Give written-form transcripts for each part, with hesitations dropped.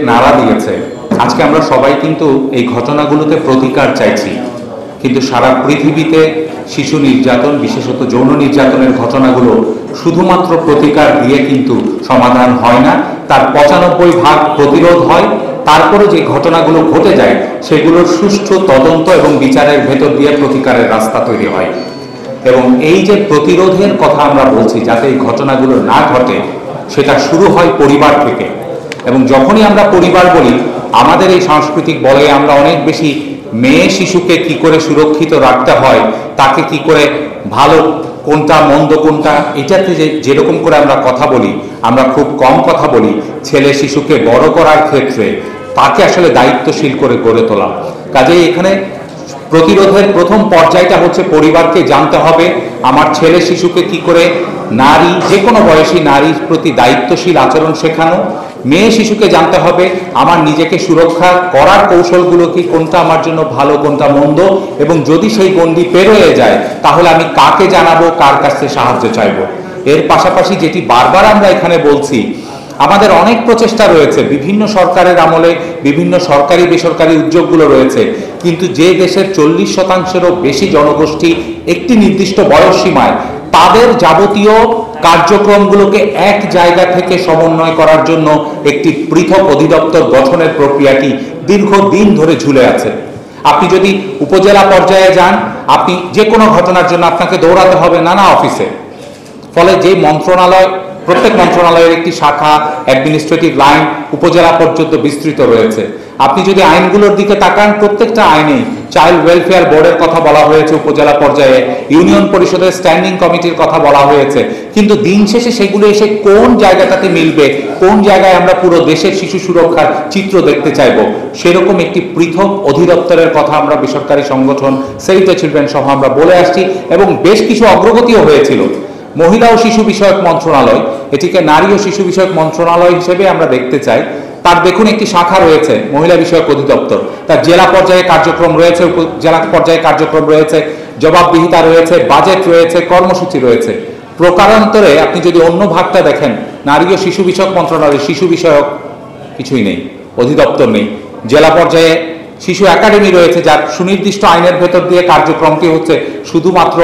নাড়া দিয়েছে। আজকে আমরা সবাই কিন্তু এই ঘটনাগুলোতে প্রতিকার চাইছি, কিন্তু সারা পৃথিবীতে শিশু নির্যাতন, বিশেষত যৌন নির্যাতনের ঘটনাগুলো শুধুমাত্র প্রতিকার দিয়ে কিন্তু সমাধান হয় না, তার 95% প্রতিরোধ হয়। তারপরে যে ঘটনাগুলো ঘটে যায় সেগুলোর সুষ্ঠু তদন্ত এবং বিচারের ভেতর দিয়ে প্রতিকারের রাস্তা তৈরি হয়। এবং এই যে প্রতিরোধের কথা আমরা বলছি, যাতে এই ঘটনাগুলো না ঘটে, সেটা শুরু হয় পরিবার থেকে। এবং যখনই আমরা পরিবার বলি, আমাদের এই সাংস্কৃতিক বলয়ে আমরা অনেক বেশি মেয়ে শিশুকে কি করে সুরক্ষিত রাখতে হয়, তাকে কি করে ভালো কোনটা মন্দ কোনটা, এটাতে যেরকম করে আমরা কথা বলি, আমরা খুব কম কথা বলি ছেলে শিশুকে বড় করার ক্ষেত্রে তাকে আসলে দায়িত্বশীল করে গড়ে তোলা। কাজেই এখানে প্রতিরোধের প্রথম পর্যায়টা হচ্ছে পরিবারকে জানতে হবে আমার ছেলে শিশুকে কি করে নারী, যে কোনো বয়সী নারীর প্রতি দায়িত্বশীল আচরণ শেখানো। মেয়ে শিশুকে জানতে হবে আমার নিজেকে সুরক্ষা করার কৌশলগুলো কি, কোনটা আমার জন্য ভালো কোনটা মন্দ, এবং যদি সেই গণ্ডি পেরোয়ে যায় তাহলে আমি কাকে জানাবো, কার কাছে সাহায্য চাইবো। এর পাশাপাশি যেটি বারবার আমরা এখানে বলছি, আমাদের অনেক প্রচেষ্টা রয়েছে, বিভিন্ন সরকারের আমলে বিভিন্ন সরকারি বেসরকারি উদ্যোগগুলো রয়েছে, কিন্তু যে দেশের 40%-এরও বেশি জনগোষ্ঠী একটি নির্দিষ্ট বয়স সীমায়, তাদের যাবতীয় কার্যক্রমগুলোকে এক জায়গা থেকে সমন্বয় করার জন্য একটি পৃথক অধিদপ্তর গঠনের প্রক্রিয়াটি দীর্ঘদিন ধরে ঝুলে আছে। আপনি যদি উপজেলা পর্যায়ে যান, আপনি যে কোনো ঘটনার জন্য আপনাকে দৌড়াতে হবে নানা অফিসে। ফলে যে মন্ত্রণালয়, প্রত্যেক মন্ত্রণালয়ের একটি শাখা, অ্যাডমিনিস্ট্রেটিভ লাইন উপজেলা পর্যন্ত বিস্তৃত রয়েছে। আপনি যদি আইনগুলোর দিকে তাকান, প্রত্যেকটা আইনেই চাইল্ড ওয়েলফেয়ার বোর্ডের কথা বলা হয়েছে উপজেলা পর্যায়ে, ইউনিয়ন পরিষদের স্ট্যান্ডিং কমিটির কথা বলা হয়েছে, কিন্তু দিন শেষে সেগুলো এসে কোন জায়গাটাতে মিলবে, কোন জায়গায় আমরা পুরো দেশের শিশু সুরক্ষার চিত্র দেখতে চাইব, সেরকম একটি পৃথক অধিদপ্তরের কথা আমরা বেসরকারি সংগঠন সেভ দ্য চিলড্রেন সহ আমরা বলে আসছি, এবং বেশ কিছু অগ্রগতিও হয়েছিল। মহিলা ও শিশু বিষয়ক মন্ত্রণালয়, এটিকে নারী ও শিশু বিষয়ক মন্ত্রণালয় হিসেবে আমরা দেখতে চাই। তার দেখুন একটি শাখা রয়েছে মহিলা বিষয়ক অধিদপ্তর, তার জেলা পর্যায়ে কার্যক্রম রয়েছে, উপজেলা পর্যায়ে কার্যক্রম রয়েছে, জবাবদিহিতা রয়েছে, বাজেট রয়েছে, কর্মসূচি রয়েছে। প্রকারান্তরে আপনি যদি অন্য ভাগটা দেখেন, নারী ও শিশু বিষয়ক মন্ত্রণালয় শিশু বিষয়ক কিছুই নেই, অধিদপ্তর নেই। জেলা পর্যায়ে শিশু একাডেমি রয়েছে, যার সুনির্দিষ্ট আইনের ভেতর দিয়ে কার্যক্রমটি হচ্ছে শুধুমাত্র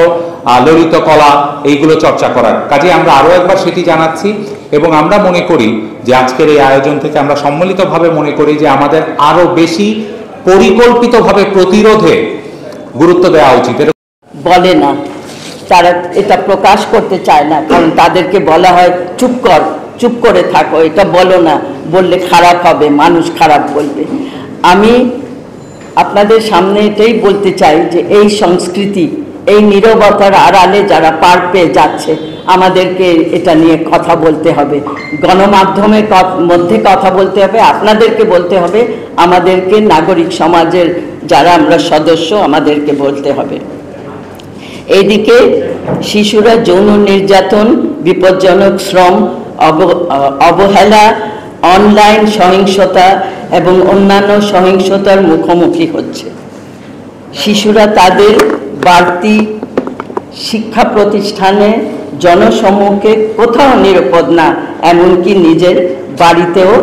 ললিত কলা এইগুলো চর্চা করার। কাজে আমরা আরও একবার সেটি জানাচ্ছি, এবং আমরা মনে করি যে আজকের এই আয়োজন থেকে আমরা সম্মিলিতভাবে মনে করি যে আমাদের আরও বেশি পরিকল্পিতভাবে প্রতিরোধে গুরুত্ব দেওয়া উচিত। বলে না, তারা এটা প্রকাশ করতে চায় না, কারণ তাদেরকে বলা হয় চুপ কর, চুপ করে থাকো, এটা বলো না, বললে খারাপ হবে, মানুষ খারাপ বলবে। আমি আপনাদের সামনে এটাই বলতে চাই যে এই সংস্কৃতি, এই নীরবতার আড়ালে যারা পার পেয়ে যাচ্ছে, আমাদেরকে এটা নিয়ে কথা বলতে হবে, গণমাধ্যমের মধ্যে কথা বলতে হবে, আপনাদেরকে বলতে হবে, আমাদেরকে নাগরিক সমাজের যারা আমরা সদস্য, আমাদেরকে বলতে হবে। এইদিকে শিশুরা যৌন নির্যাতন, বিপজ্জনক শ্রম, অবহেলা, অনলাইন সহিংসতা এবং অন্যান্য সহিংসতার মুখোমুখি হচ্ছে। শিশুরা তাদের বাড়তি শিক্ষা প্রতিষ্ঠানে, জনসমুখে কোথাও নিরাপদ না, এমনকি নিজের বাড়িতেও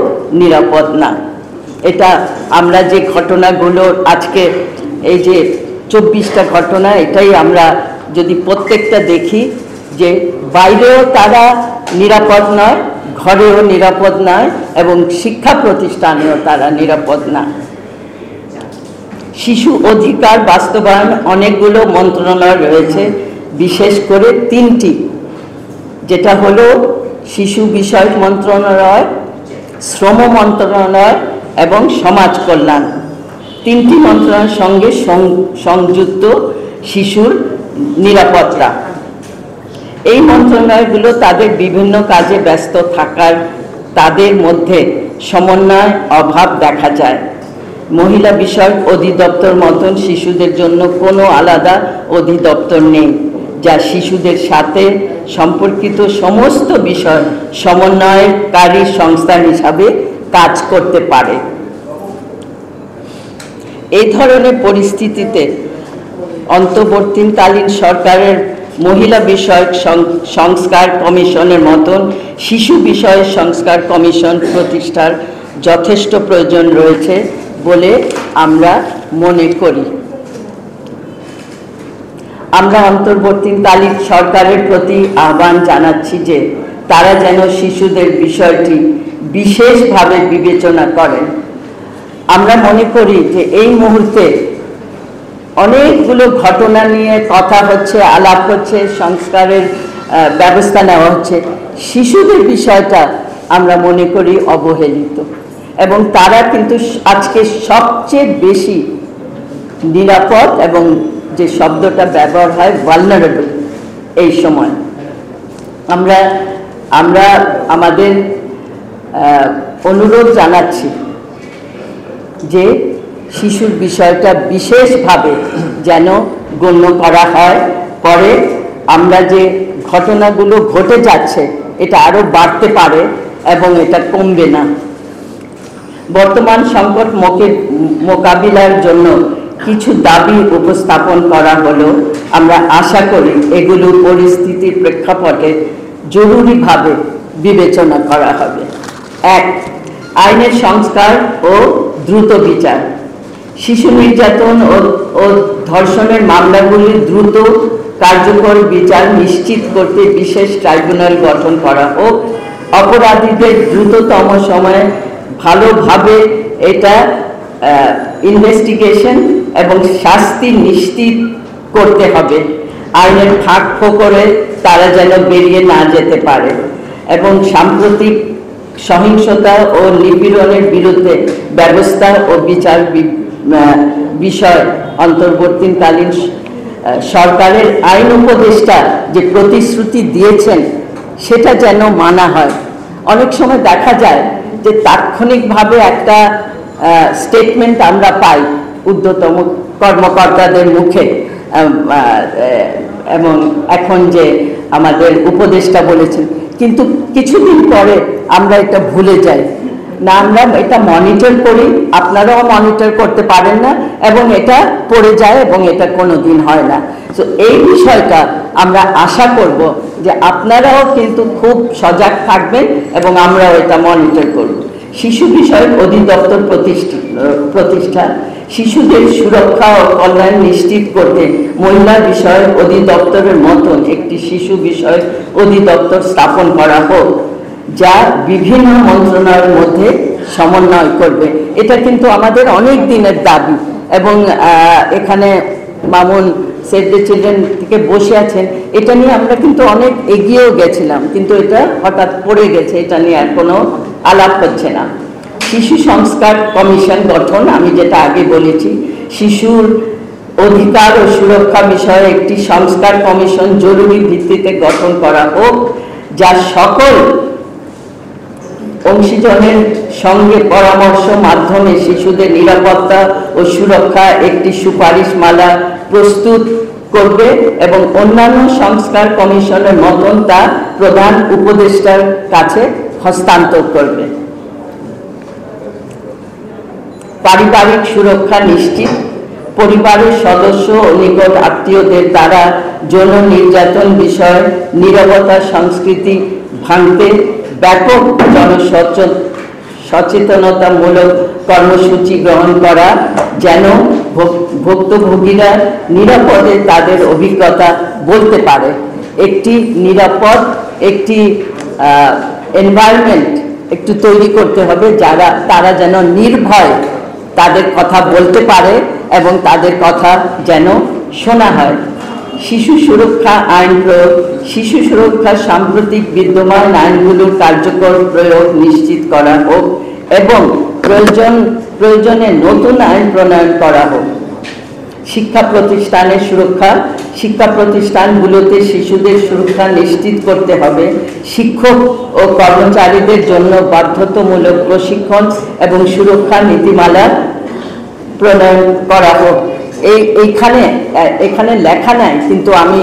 নিরাপদ না। এটা আমরা যে ঘটনাগুলো আজকে এই যে 24টা ঘটনা, এটাই আমরা যদি প্রত্যেকটা দেখি যে বাইরেও তারা নিরাপদ নয়, ঘরেও নিরাপদ নয়, এবং শিক্ষা প্রতিষ্ঠানেও তারা নিরাপদ না। শিশু অধিকার বাস্তবায়ন অনেকগুলো মন্ত্রণালয় রয়েছে, বিশেষ করে 3টি, যেটা হলো শিশু বিষয়ক মন্ত্রণালয়, শ্রম মন্ত্রণালয় এবং সমাজ কল্যাণ। 3টি মন্ত্রণালয়ের সঙ্গে সংযুক্ত শিশুর নিরাপত্তা। এই মন্ত্রণালয়গুলো তাদের বিভিন্ন কাজে ব্যস্ত থাকার তাদের মধ্যে সমন্বয় অভাব দেখা যায়। মহিলা বিষয়ক অধিদপ্তর মতন শিশুদের জন্য কোনো আলাদা অধিদপ্তর নেই, যা শিশুদের সাথে সম্পর্কিত সমস্ত বিষয় সমন্বয়কারী সংস্থা হিসাবে কাজ করতে পারে। এই ধরনের পরিস্থিতিতে অন্তর্বর্তীকালীন সরকারের মহিলা বিষয়ক সংস্কার কমিশনের মতন শিশু বিষয়ক সংস্কার কমিশন প্রতিষ্ঠার যথেষ্ট প্রয়োজন রয়েছে বলে আমরা মনে করি। আমরা অন্তর্বর্তীকালীন সরকারের প্রতি আহ্বান জানাচ্ছি যে তারা যেন শিশুদের বিষয়টি বিশেষভাবে বিবেচনা করেন। আমরা মনে করি যে এই মুহূর্তে অনেকগুলো ঘটনা নিয়ে কথা হচ্ছে, আলাপ হচ্ছে, সংস্কারের ব্যবস্থা নেওয়া হচ্ছে। শিশুদের বিষয়টা আমরা মনে করি অবহেলিত, এবং তারা কিন্তু আজকে সবচেয়ে বেশি নিরাপদ, এবং যে শব্দটা ব্যবহার হয় ভালনারেবল এই সময়। আমরা আমাদের অনুরোধ জানাচ্ছি যে শিশুর বিষয়টা বিশেষভাবে যেন গণ্য করা হয়। পরে আমরা যে ঘটনাগুলো ঘটে যাচ্ছে এটা আরো বাড়তে পারে এবং এটা কমবে না। বর্তমান সংকট মোকাবিলার জন্য কিছু দাবি উপস্থাপন করা হলো। আমরা আশা করি এগুলো পরিস্থিতির প্রেক্ষাপটে জরুরিভাবে বিবেচনা করা হবে। 1. আইনের সংস্কার ও দ্রুত বিচার। শিশু নির্যাতন ও ধর্ষণের মামলাগুলির দ্রুত কার্যকর বিচার নিশ্চিত করতে বিশেষ ট্রাইব্যুনাল গঠন করা হোক। অপরাধীদের দ্রুততম সময়ে ভালোভাবে এটা ইনভেস্টিগেশন এবং শাস্তি নিশ্চিত করতে হবে। আইনের ফাঁক ফোকরে তারা যেন বেরিয়ে না যেতে পারে, এবং সাম্প্রতিক সহিংসতা ও নিপীড়নের বিরুদ্ধে ব্যবস্থা ও বিচার বিষয় অন্তর্বর্তীকালীন সরকারের আইন উপদেষ্টা যে প্রতিশ্রুতি দিয়েছেন সেটা যেন মানা হয়। অনেক সময় দেখা যায় যে তাৎক্ষণিকভাবে একটা স্টেটমেন্ট আমরা পাই ঊর্ধ্বতম কর্মকর্তাদের মুখে, এবং এখন যে আমাদের উপদেষ্টা বলেছেন, কিন্তু কিছুদিন পরে আমরা এটা ভুলে যাই না। আমরা এটা মনিটর করি, আপনারাও মনিটর করতে পারেন না, এবং এটা পড়ে যায় এবং এটা কোনোদিন হয় না। তো এই বিষয়টা আমরা আশা করব যে আপনারাও কিন্তু খুব সজাগ থাকবেন এবং আমরাও এটা মনিটর করব। শিশু বিষয়ক অধিদপ্তর প্রতিষ্ঠা। শিশুদের সুরক্ষা ও কল্যাণ নিশ্চিত করতে মহিলা বিষয়ক অধিদপ্তরের মতন একটি শিশু বিষয়ক অধিদপ্তর স্থাপন করা হোক, যা বিভিন্ন মন্ত্রণালয়ের মধ্যে সমন্বয় করবে। এটা কিন্তু আমাদের অনেক দিনের দাবি, এবং এখানে মামুন সেভ দ্য চিলড্রেন থেকে বসে আছেন, এটা নিয়ে আমরা কিন্তু অনেক এগিয়েও গেছিলাম, কিন্তু এটা হঠাৎ পড়ে গেছে, এটা নিয়ে আর কোনো আলাপ হচ্ছে না। শিশু সংস্কার কমিশন গঠন। আমি যেটা আগে বলেছি, শিশুর অধিকার ও সুরক্ষা বিষয়ে একটি সংস্কার কমিশন জরুরি ভিত্তিতে গঠন করা হোক, যা সকল অংশীজনের সঙ্গে পরামর্শ মাধ্যমে শিশুদের নিরাপত্তা ও সুরক্ষা একটি সুপারিশমালা প্রস্তুত করবে এবং অন্যান্য সংস্কার কমিশনের মতন তা প্রধান উপদেষ্টার কাছে হস্তান্তর করবে। পারিবারিক সুরক্ষা নিশ্চিত। পরিবারের সদস্য ও নিকট আত্মীয়দের দ্বারা যৌন নির্যাতন বিষয়ে নীরবতা সংস্কৃতি ভাঙতে ব্যাপক জনসচেতনতামূলক কর্মসূচি গ্রহণ করা, যেন ভুক্তভোগীরা নিরাপদে তাদের অভিজ্ঞতা বলতে পারে। একটি নিরাপদ একটি এনভায়রনমেন্ট একটু তৈরি করতে হবে, তারা যেন নির্ভয় তাদের কথা বলতে পারে এবং তাদের কথা যেন শোনা হয়। শিশু সুরক্ষা আইন প্রয়োগ। শিশু সুরক্ষার সাম্প্রতিক বিদ্যমান আইনগুলোর কার্যকর প্রয়োগ নিশ্চিত করা হোক এবং প্রয়োজনে নতুন আইন প্রণয়ন করা হোক। শিক্ষা প্রতিষ্ঠানের সুরক্ষা। শিক্ষা প্রতিষ্ঠানগুলোতে শিশুদের সুরক্ষা নিশ্চিত করতে হবে। শিক্ষক ও কর্মচারীদের জন্য বাধ্যতামূলক প্রশিক্ষণ এবং সুরক্ষা নীতিমালা প্রণয়ন করা হোক। এখানে লেখা নাই, কিন্তু আমি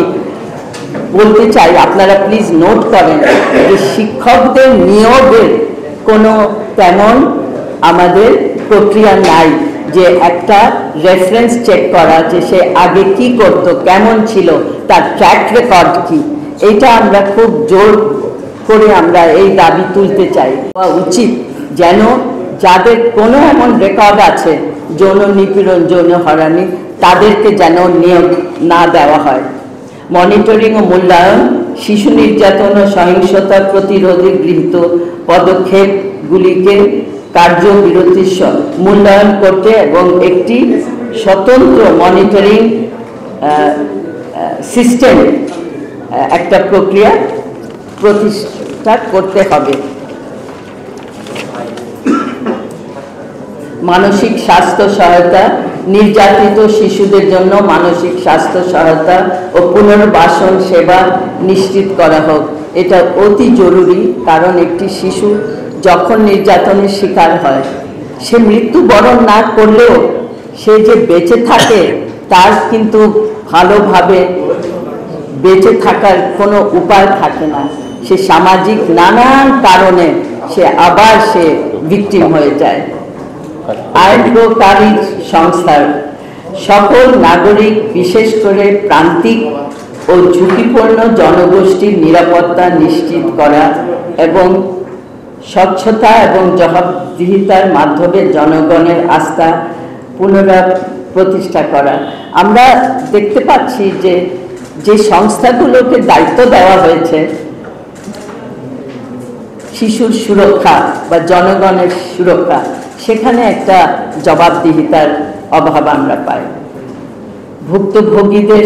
বলতে চাই, আপনারা প্লিজ নোট করেন যে শিক্ষকদের নিয়োগের কোনো তেমন আমাদের প্রক্রিয়া নাই, যে একটা রেফারেন্স চেক করা যে সে আগে কি করত, কেমন ছিল, তার ট্র্যাক রেকর্ড কি। এইটা আমরা খুব জোর করে আমরা এই দাবি তুলতে চাই। উচিত যেন যাদের কোনো এমন রেকর্ড আছে যৌন নিপীড়ন, যৌন হয়রানি, তাদেরকে যেন নিয়োগ না দেওয়া হয়। মনিটরিং ও মূল্যায়ন, শিশু নির্যাতন ও সহিংসতা প্রতিরোধে গৃহীত পদক্ষেপগুলিকে কার্যবিরতির মূল্যায়ন করতে এবং একটি স্বতন্ত্র মনিটরিং সিস্টেম, একটা প্রক্রিয়া প্রতিষ্ঠা করতে হবে। মানসিক স্বাস্থ্য সহায়তা, নির্যাতিত শিশুদের জন্য মানসিক স্বাস্থ্য সহায়তা ও পুনর্বাসন সেবা নিশ্চিত করা হোক। এটা অতি জরুরি, কারণ একটি শিশু যখন নির্যাতনের শিকার হয়, সে মৃত্যুবরণ না করলেও সে যে বেঁচে থাকে তার কিন্তু ভালোভাবে বেঁচে থাকার কোনো উপায় থাকে না। সে সামাজিক নানান কারণে সে ভিকটিম হয়ে যায়। আইন প্রয়োগকারী সংস্থার সকল নাগরিক, বিশেষ করে প্রান্তিক ও ঝুঁকিপূর্ণ জনগোষ্ঠীর নিরাপত্তা নিশ্চিত করা এবং স্বচ্ছতা এবং জবাবদিহিতার মাধ্যমে জনগণের আস্থা পুনঃপ্রতিষ্ঠা করা। আমরা দেখতে পাচ্ছি যে সংস্থাগুলোকে দায়িত্ব দেওয়া হয়েছে শিশুর সুরক্ষা বা জনগণের সুরক্ষা, সেখানে একটা জবাবদিহিতার অভাব আমরা পাই। ভুক্তভোগীদের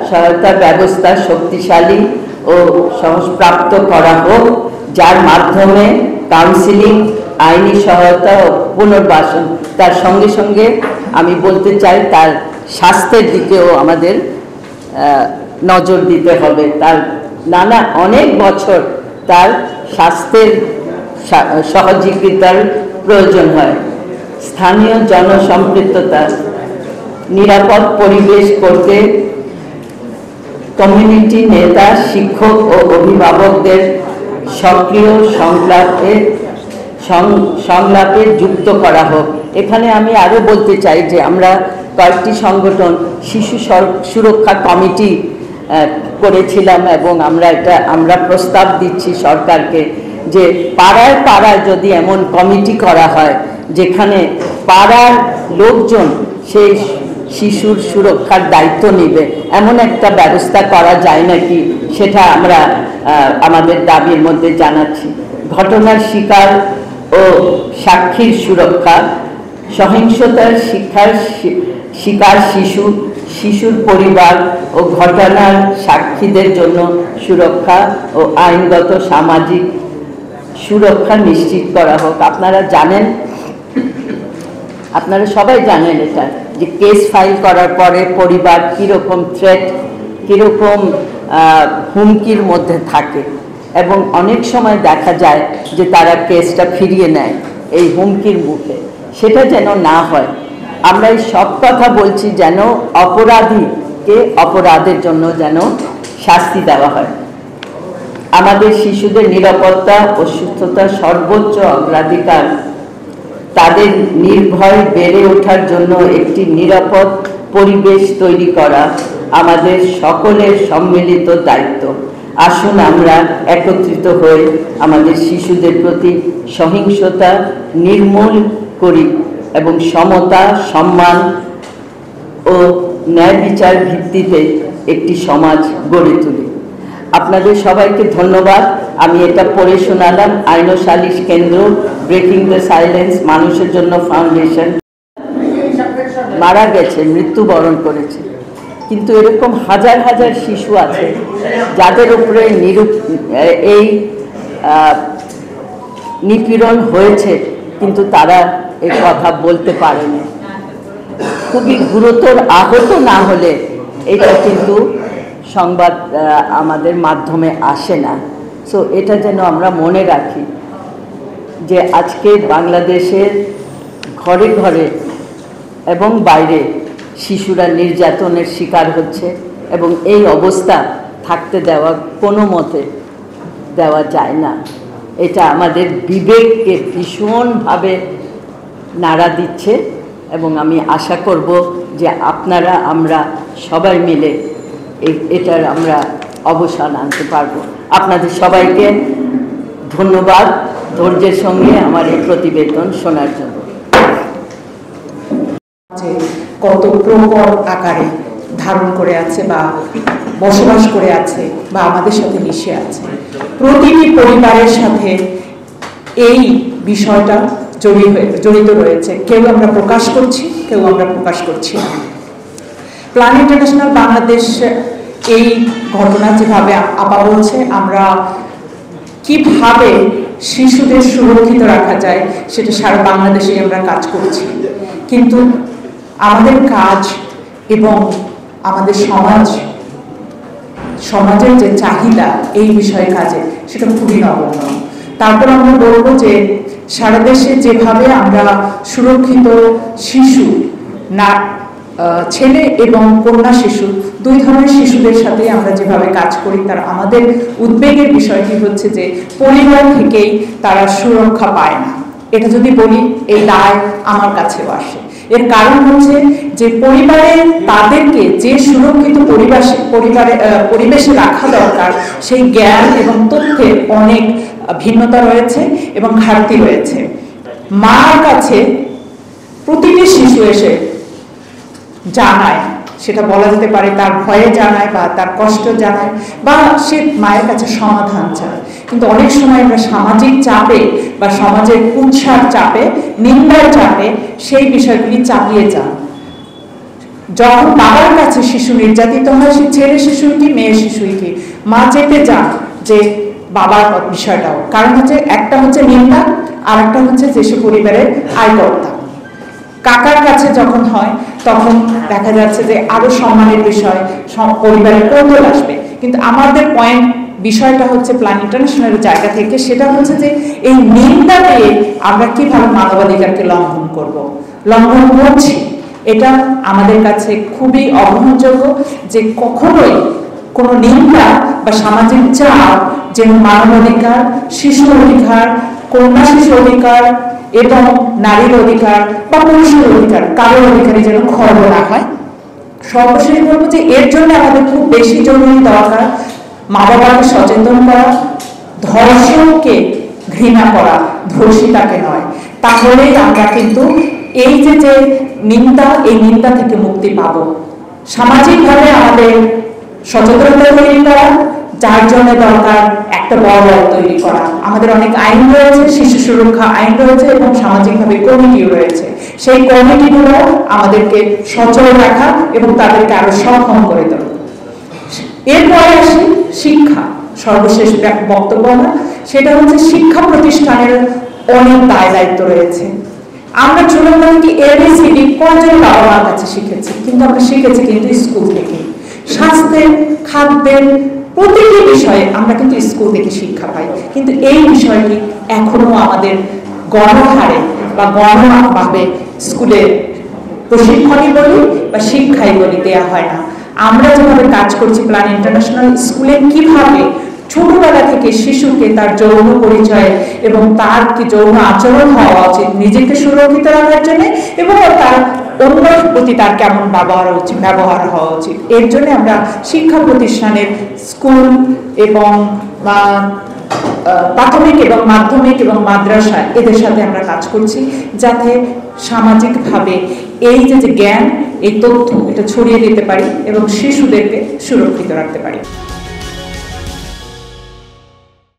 সহায়তা ব্যবস্থা শক্তিশালী ও সহজপ্রাপ্ত করা হোক, যার মাধ্যমে কাউন্সিলিং, আইনি সহায়তা ও পুনর্বাসন, তার সঙ্গে সঙ্গে আমি বলতে চাই তার স্বাস্থ্যের দিকেও আমাদের নজর দিতে হবে। তার অনেক বছর তার স্বাস্থ্যের সহযোগিতার প্রয়োজন হয়। স্থানীয় জনসম্পৃক্ততা, নিরাপদ পরিবেশ করতে কমিউনিটি নেতা, শিক্ষক ও অভিভাবকদের সক্রিয় সংলাপে যুক্ত করা হোক। এখানে আমি আরও বলতে চাই যে আমরা কয়েকটি সংগঠন শিশু সুরক্ষা কমিটি করেছিলাম এবং আমরা প্রস্তাব দিচ্ছি সরকারকে যে পাড়ায় পাড়ায় যদি এমন কমিটি করা হয় যেখানে পাড়ার লোকজন সেই শিশুর সুরক্ষার দায়িত্ব নেবে, এমন একটা ব্যবস্থা করা যায় নাকি, সেটা আমরা আমাদের দাবির মধ্যে জানাচ্ছি। ঘটনার শিকার ও সাক্ষীর সুরক্ষা, সহিংসতার শিকার শিশুর পরিবার ও ঘটনার সাক্ষীদের জন্য সুরক্ষা ও আইনগত সামাজিক সুরক্ষা নিশ্চিত করা হোক। আপনারা সবাই জানেন এটা, যে কেস ফাইল করার পরে পরিবার কীরকম থ্রেট, কীরকম হুমকির মধ্যে থাকে এবং অনেক সময় দেখা যায় যে তারা কেসটা ফিরিয়ে নেয় এই হুমকির মুখে। সেটা যেন না হয়। আমরা এই সব কথা বলছি যেন অপরাধীকে অপরাধের জন্য যেন শাস্তি দেওয়া হয়। আমাদের শিশুদের নিরাপত্তা ও সুস্থতার সর্বোচ্চ অগ্রাধিকার। তাদের নির্ভয় বেড়ে ওঠার জন্য একটি নিরাপদ পরিবেশ তৈরি করা আমাদের সকলের সম্মিলিত দায়িত্ব। আসুন আমরা একত্রিত হয়ে আমাদের শিশুদের প্রতি সহিংসতা নির্মূল করি এবং সমতা, সম্মান ও ন্যায় বিচার ভিত্তিতে একটি সমাজ গড়ে তুলি। আপনাদের সবাইকে ধন্যবাদ। আমি এটা পড়ে শোনালাম। আইন ও সালিশ কেন্দ্র, ব্রেকিং দ্য সাইলেন্স, মানুষের জন্য ফাউন্ডেশন মারা গেছে, মৃত্যুবরণ করেছে, কিন্তু এরকম হাজার হাজার শিশু আছে যাদের উপরে এই নিপীড়ন হয়েছে, কিন্তু তারা এই কথা বলতে পারেনি। খুবই গুরুতর আহত না হলে এটা কিন্তু সংবাদ আমাদের মাধ্যমে আসে না। সো এটা যেন আমরা মনে রাখি যে আজকে বাংলাদেশের ঘরে ঘরে এবং বাইরে শিশুরা নির্যাতনের শিকার হচ্ছে এবং এই অবস্থা থাকতে দেওয়া কোনো মতে দেওয়া যায় না। এটা আমাদের বিবেককে ভীষণভাবে নাড়া দিচ্ছে এবং আমি আশা করব যে আপনারা, আমরা সবাই মিলে এটার আমরা অবসান আনতে পারবো। আপনাদের সবাইকে ধন্যবাদ ধৈর্যের সঙ্গে আমার এই প্রতিবেদন শোনার জন্য। কত প্রকট আকারে ধারণ করে আছে বা বসবাস করে আছে বা আমাদের সাথে মিশে আছে, প্রতিটি পরিবারের সাথে এই বিষয়টা জড়িত রয়েছে। কেউ আমরা প্রকাশ করছি, কেউ আমরা প্রকাশ করছি না। প্ল্যান ইন্টারন্যাশনাল বাংলাদেশ এই ঘটনা যেভাবে আপা বলছে, আমরা কিভাবে শিশুদের সুরক্ষিত রাখা যায় সেটা সারা বাংলাদেশে আমরা কাজ করছি। কিন্তু আমাদের কাজ এবং আমাদের সমাজের যে চাহিদা এই বিষয়ে কাজে, সেটা খুবই নগণ্য। তারপর আমরা বলবো যে সারা দেশে যেভাবে আমরা সুরক্ষিত শিশু না ছেলে এবং কন্যা শিশু, দুই ধরনের শিশুদের সাথে আমরা যেভাবে কাজ করি, তার আমাদের উদ্বেগের বিষয়টি হচ্ছে যে পরিবার থেকেই তারা সুরক্ষা পায় না। এটা যদি বলি, এই দায় আমার কাছেও আসে। এর কারণ হচ্ছে যে পরিবারে তাদেরকে যে সুরক্ষিত পরিবেশে রাখা দরকার, সেই জ্ঞান এবং তথ্যের অনেক ভিন্নতা রয়েছে এবং ঘাটতি রয়েছে। মার কাছে প্রতিটি শিশু এসে জানায়, সেটা বলা যেতে পারে তার ভয়ে জানায় বা তার কষ্ট জানায় বা সে মায়ের কাছে সমাধান চায়। কিন্তু অনেক সময় আমরা সামাজিক চাপে বা সমাজের উৎসার চাপে, নিন্দার চাপে সেই বিষয়গুলি চাপিয়ে যান। যখন বাবার কাছে শিশু নির্যাতিত হয়, সে ছেলে শিশুই কি মেয়ে শিশুই কি, মা চেপে যান যে বাবার বিষয়টাও। কারণ হচ্ছে একটা হচ্ছে নিন্দা, আর একটা হচ্ছে যে সে পরিবারের আয়কর্তা। কাকার কাছে যখন হয় তখন দেখা যাচ্ছে যে আরো সম্মানের বিষয়, পরিবারের কৌতূহল আসবে। কিন্তু আমাদের বিষয়টা হচ্ছে প্ল্যান ইন্টারন্যাশনালের জায়গা থেকে, সেটা হচ্ছে যে এই নিন্দা দিয়ে আমরা কিভাবে মানবাধিকারকে লঙ্ঘন করছি, এটা আমাদের কাছে খুবই অগ্রহণযোগ্য। যে কখনোই কোনো নিন্দা বা সামাজিক চাপ যেন মানবাধিকার, শিশু অধিকার, কন্যা শিশু অধিকার এবং নারীর অধিকার বা পুরুষের অধিকার, কারোর অধিকারী যেন খর্ব না হয়। সর্বশেষ বলবো যে এর জন্য আমাদের খুব বেশি জরুরি দরকার মা বাবাকে সচেতন করা, ধর্ষণকে ঘৃণা করা, ধর্ষিতাকে নয়। তাহলেই আমরা কিন্তু এই যে নিন্দা, এই নিন্দা থেকে মুক্তি পাবো। সামাজিকভাবে আমাদের সচেতনতা তৈরি করা, যার জন্য দরকার একটা বড় তৈরি করা। আমাদের অনেক আইন রয়েছে, শিশু সুরক্ষা আইন রয়েছে এবং সামাজিকভাবে কমিটিও রয়েছে। সেই কমিটিগুলো আমাদেরকে সচল রাখা এবং তাদেরকে আরো সক্ষম করে তোলা। এরপরে আসি শিক্ষা, সর্বশেষ বক্তব্য না, সেটা হচ্ছে শিক্ষা প্রতিষ্ঠানের অনেক দায় দায়িত্ব রয়েছে। আমরা ছোটবেলা থেকে ABCD কয়জন বাবা মার কাছে শিখেছি, কিন্তু আমরা শিখেছি কিন্তু স্কুল থেকে। স্বাস্থ্যের, খাদ্যের প্রতিটি বিষয়ে আমরা কিন্তু স্কুল থেকে শিক্ষা পাই, কিন্তু এই বিষয়টি এখনো আমাদের গণহারে বা গণভাবে স্কুলে প্রশিক্ষণই বলি বা শিক্ষাই বলি দেয়া হয় না। আমরা যেভাবে কাজ করছি প্ল্যান ইন্টারন্যাশনাল, স্কুলে কিভাবে ছোটবেলা থেকে শিশুকে তার যৌন পরিচয় এবং তার কি যৌন আচরণ হওয়া উচিত নিজেকে সুরক্ষিত রাখার জন্য, এবং তার অন্যের প্রতি তার কেমন ব্যবহার হওয়া উচিত, এর জন্য আমরা শিক্ষা প্রতিষ্ঠানের স্কুল এবং প্রাথমিক এবং মাধ্যমিক এবং মাদ্রাসা এদের সাথে আমরা কাজ করছি, যাতে সামাজিকভাবে এই যে জ্ঞান, এই তথ্য এটা ছড়িয়ে দিতে পারি এবং শিশুদেরকে সুরক্ষিত রাখতে পারি।